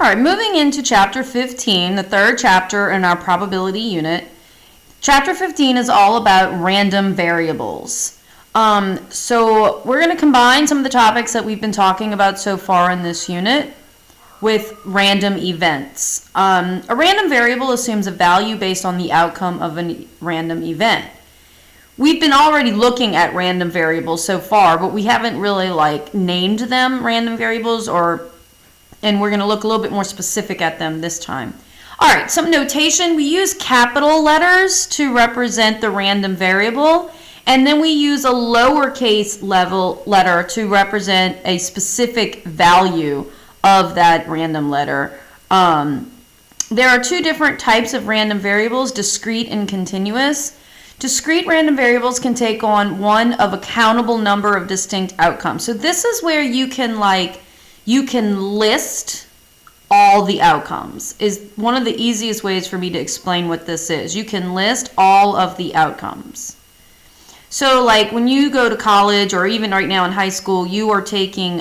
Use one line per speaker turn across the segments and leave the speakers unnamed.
All right, moving into chapter 15, the third chapter in our probability unit. Chapter 15 is all about random variables. So we're going to combine some of the topics that we've been talking about so far in this unit with random events. A random variable assumes a value based on the outcome of a random event. We've been already looking at random variables so far, but we haven't really named them random variables, and we're going to look a little bit more specific at them this time. All right, some notation. We use capital letters to represent the random variable, and then we use a lowercase letter to represent a specific value of that random letter. There are two different types of random variables, discrete and continuous. Discrete random variables can take on one of a countable number of distinct outcomes. So this is where you can list all the outcomes. Is one of the easiest ways for me to explain what this is. You can list all of the outcomes. So when you go to college, or even right now in high school, you are taking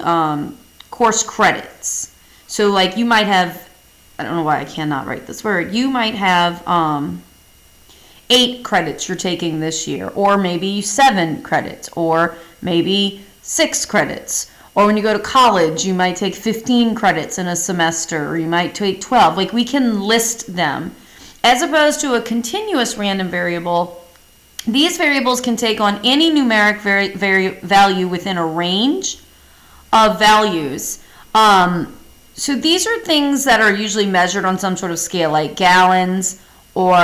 course credits. So you might have, I don't know why I cannot write this word, you might have 8 credits you're taking this year, or maybe 7 credits, or maybe 6 credits. Or when you go to college, you might take 15 credits in a semester, or you might take 12. We can list them. As opposed to a continuous random variable, these variables can take on any numeric value within a range of values. So these are things that are usually measured on some sort of scale, like gallons or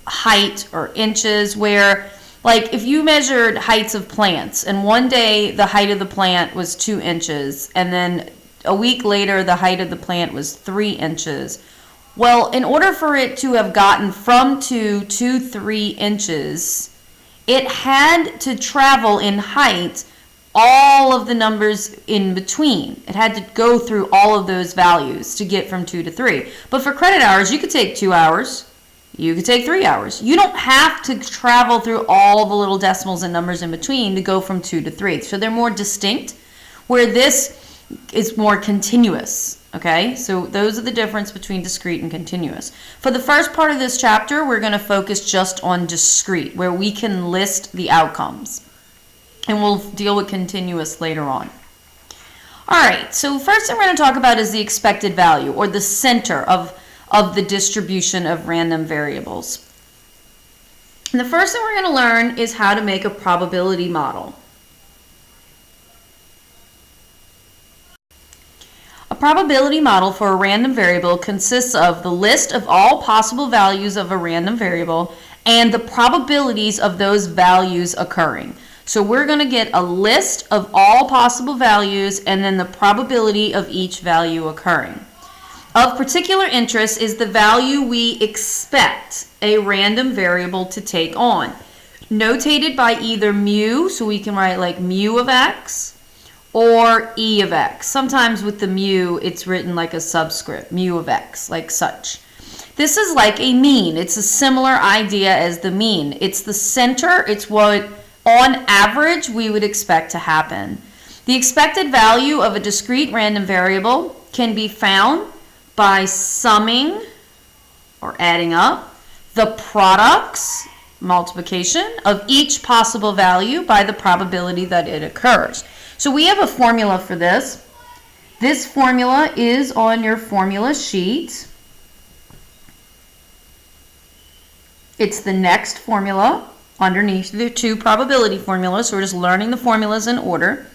height or inches, where if you measured heights of plants, and one day the height of the plant was 2 inches, and then a week later the height of the plant was 3 inches. Well, in order for it to have gotten from 2 to 3 inches, it had to travel in height all of the numbers in between. It had to go through all of those values to get from 2 to 3. But for credit hours, you could take 2 hours. You could take 3 hours. You don't have to travel through all the little decimals and numbers in between to go from 2 to 3. So they're more distinct, where this is more continuous. Okay, so those are the difference between discrete and continuous. For the first part of this chapter, we're going to focus just on discrete, where we can list the outcomes. And we'll deal with continuous later on. All right, so first thing we're going to talk about is the expected value, or the center of the distribution of random variables. And the first thing we're going to learn is how to make a probability model. A probability model for a random variable consists of the list of all possible values of a random variable and the probabilities of those values occurring. So we're going to get a list of all possible values and then the probability of each value occurring. Of particular interest is the value we expect a random variable to take on, notated by either mu, so we can write mu of x, or e of x. Sometimes with the mu, it's written like a subscript, mu of x, like such. This is like a mean. It's a similar idea as the mean. It's the center. It's what, on average, we would expect to happen. The expected value of a discrete random variable can be found by summing or adding up the products, multiplication, of each possible value by the probability that it occurs. So we have a formula for this. This formula is on your formula sheet. It's the next formula underneath the 2 probability formulas. So we're just learning the formulas in order.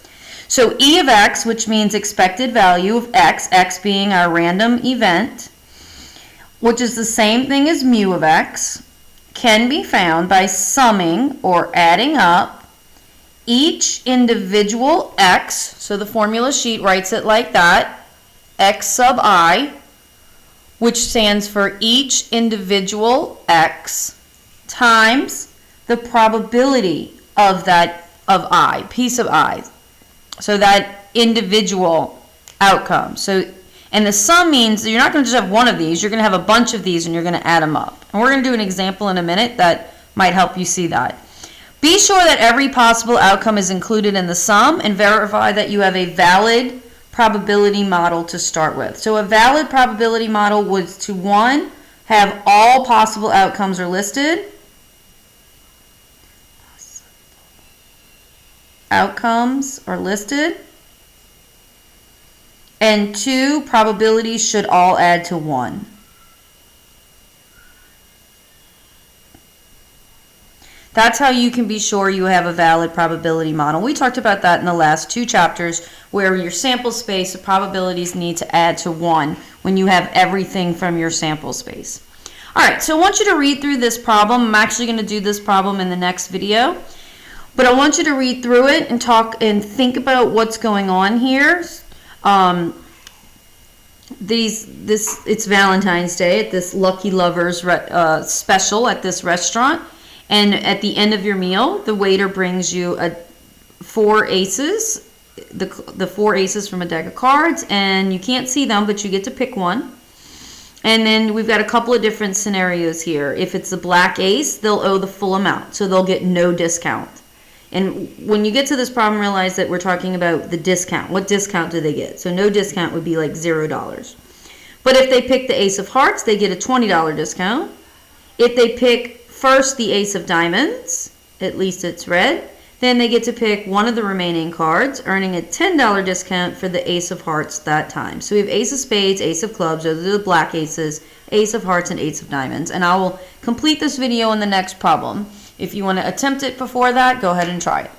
So e of x, which means expected value of x, x being our random event, which is the same thing as mu of x, can be found by summing or adding up each individual x, so the formula sheet writes it like that, x sub I, which stands for each individual x, times the probability of that, of I, piece of I. So that individual outcome. So, and the sum means that you're not going to just have one of these, you're going to have a bunch of these and you're going to add them up. And we're going to do an example in a minute that might help you see that. Be sure that every possible outcome is included in the sum and verify that you have a valid probability model to start with. So a valid probability model was to, one, have all possible outcomes are listed. Outcomes are listed. And two, probabilities should all add to 1. That's how you can be sure you have a valid probability model. We talked about that in the last 2 chapters, where your sample space of probabilities need to add to 1 when you have everything from your sample space. All right, so I want you to read through this problem. I'm actually going to do this problem in the next video, but I want you to read through it and talk and think about what's going on here. It's Valentine's Day at this Lucky Lovers special at this restaurant. And at the end of your meal, the waiter brings you 4 aces, the 4 aces from a deck of cards, and you can't see them, but you get to pick one. And then we've got a couple of different scenarios here. If it's a black ace, they'll owe the full amount, so they'll get no discount. And when you get to this problem, realize that we're talking about the discount. What discount do they get? So no discount would be like $0. But if they pick the ace of hearts, they get a $20 discount. If they pick first the ace of diamonds, at least it's red, then they get to pick one of the remaining cards, earning a $10 discount for the ace of hearts that time. So we have ace of spades, ace of clubs, those are the black aces, ace of hearts, and ace of diamonds. And I will complete this video in the next problem. If you want to attempt it before that, go ahead and try it.